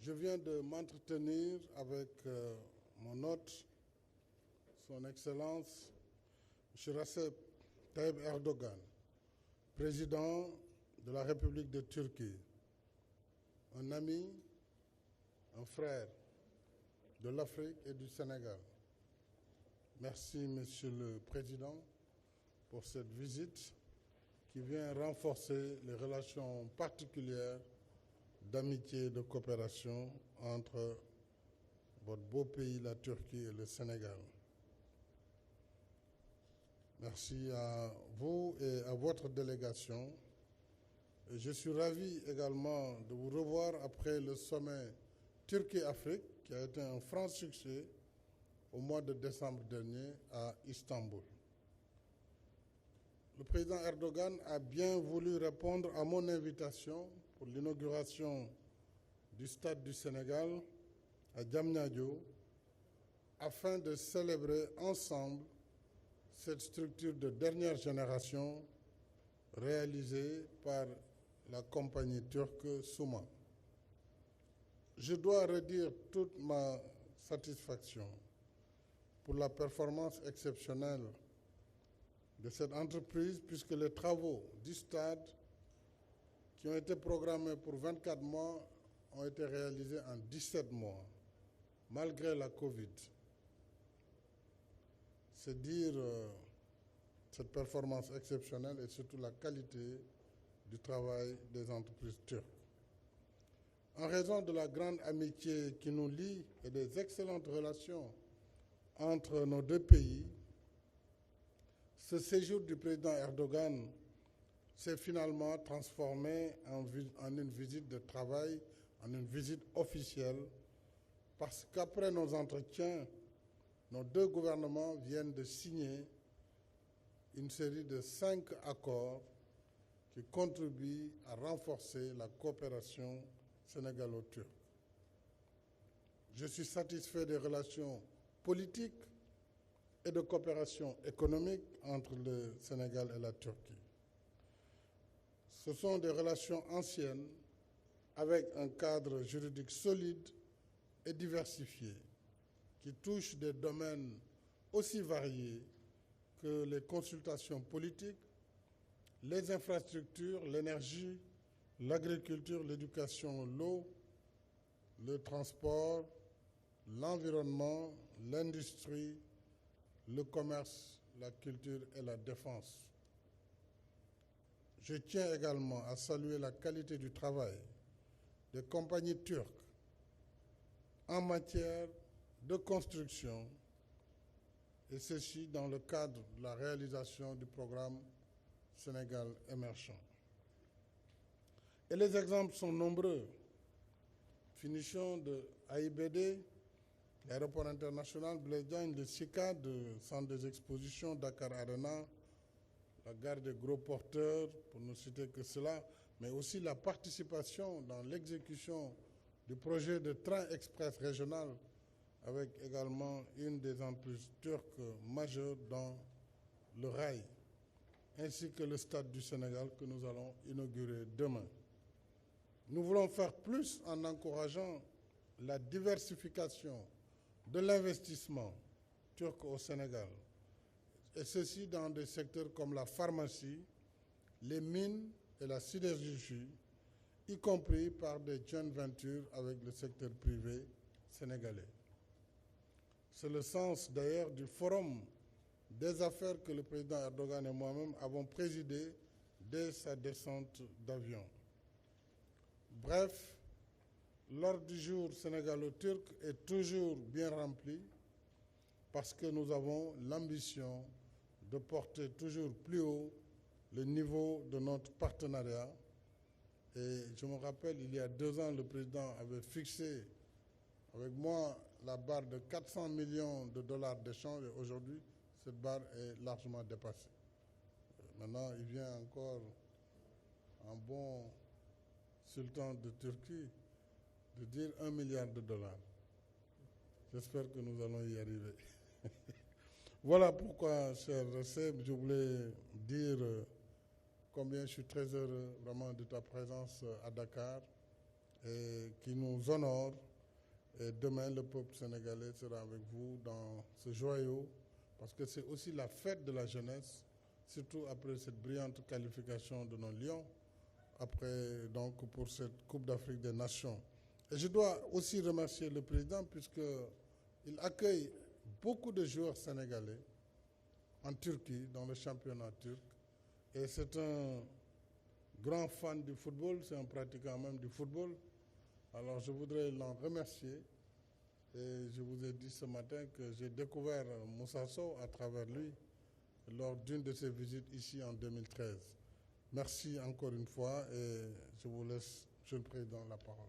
Je viens de m'entretenir avec mon hôte, son Excellence, M. Recep Tayyip Erdogan, président de la République de Turquie, un ami, un frère de l'Afrique et du Sénégal. Merci, Monsieur le Président, pour cette visite qui vient renforcer les relations particulières d'amitié et de coopération entre votre beau pays, la Turquie, et le Sénégal. Merci à vous et à votre délégation. Et je suis ravi également de vous revoir après le sommet Turquie-Afrique qui a été un franc succès au mois de décembre dernier à Istanbul. Le président Erdogan a bien voulu répondre à mon invitation pour l'inauguration du Stade du Sénégal à Diamniadio afin de célébrer ensemble cette structure de dernière génération réalisée par la compagnie turque Suma. Je dois redire toute ma satisfaction pour la performance exceptionnelle de cette entreprise puisque les travaux du stade qui ont été programmés pour 24 mois ont été réalisés en 17 mois, malgré la Covid. C'est dire cette performance exceptionnelle et surtout la qualité du travail des entreprises turques. En raison de la grande amitié qui nous lie et des excellentes relations entre nos deux pays, ce séjour du président Erdogan s'est finalement transformé en une visite de travail, en une visite officielle, parce qu'après nos entretiens, nos deux gouvernements viennent de signer une série de 5 accords qui contribuent à renforcer la coopération sénégalo-turque. Je suis satisfait des relations politiques et de coopération économique entre le Sénégal et la Turquie. Ce sont des relations anciennes avec un cadre juridique solide et diversifié qui touchent des domaines aussi variés que les consultations politiques, les infrastructures, l'énergie, l'agriculture, l'éducation, l'eau, le transport, l'environnement, l'industrie, le commerce, la culture et la défense. Je tiens également à saluer la qualité du travail des compagnies turques en matière de construction, et ceci dans le cadre de la réalisation du programme Sénégal émergent. Et les exemples sont nombreux. Finition de AIBD, l'aéroport international Blaise Diagne, le CICAD, le centre des expositions Dakar Arena, la gare des gros porteurs, pour ne citer que cela, mais aussi la participation dans l'exécution du projet de train express régional avec également une des entreprises turques majeures dans le rail, ainsi que le Stade du Sénégal que nous allons inaugurer demain. Nous voulons faire plus en encourageant la diversification de l'investissement turc au Sénégal, et ceci dans des secteurs comme la pharmacie, les mines et la sidérurgie, y compris par des joint ventures avec le secteur privé sénégalais. C'est le sens d'ailleurs du forum des affaires que le président Erdogan et moi-même avons présidé dès sa descente d'avion. Bref, l'ordre du jour sénégalo-turc est toujours bien rempli parce que nous avons l'ambition de porter toujours plus haut le niveau de notre partenariat. Et je me rappelle, il y a 2 ans, le président avait fixé avec moi la barre de 400 millions de dollars d'échange et aujourd'hui, cette barre est largement dépassée. Maintenant, il vient encore un bon sultan de Turquie de dire 1 milliard de dollars. J'espère que nous allons y arriver. Voilà pourquoi, cher Recep, je voulais dire combien je suis très heureux vraiment de ta présence à Dakar et qui nous honore. Et demain, le peuple sénégalais sera avec vous dans ce joyau, parce que c'est aussi la fête de la jeunesse, surtout après cette brillante qualification de nos Lions, après donc pour cette Coupe d'Afrique des Nations. Et je dois aussi remercier le président puisqu'il accueille beaucoup de joueurs sénégalais en Turquie, dans le championnat turc. Et c'est un grand fan du football, c'est un pratiquant même du football. Alors je voudrais l'en remercier. Et je vous ai dit ce matin que j'ai découvert Moussa Sow à travers lui lors d'une de ses visites ici en 2013. Merci encore une fois et je vous laisse, Monsieur le Président, la parole.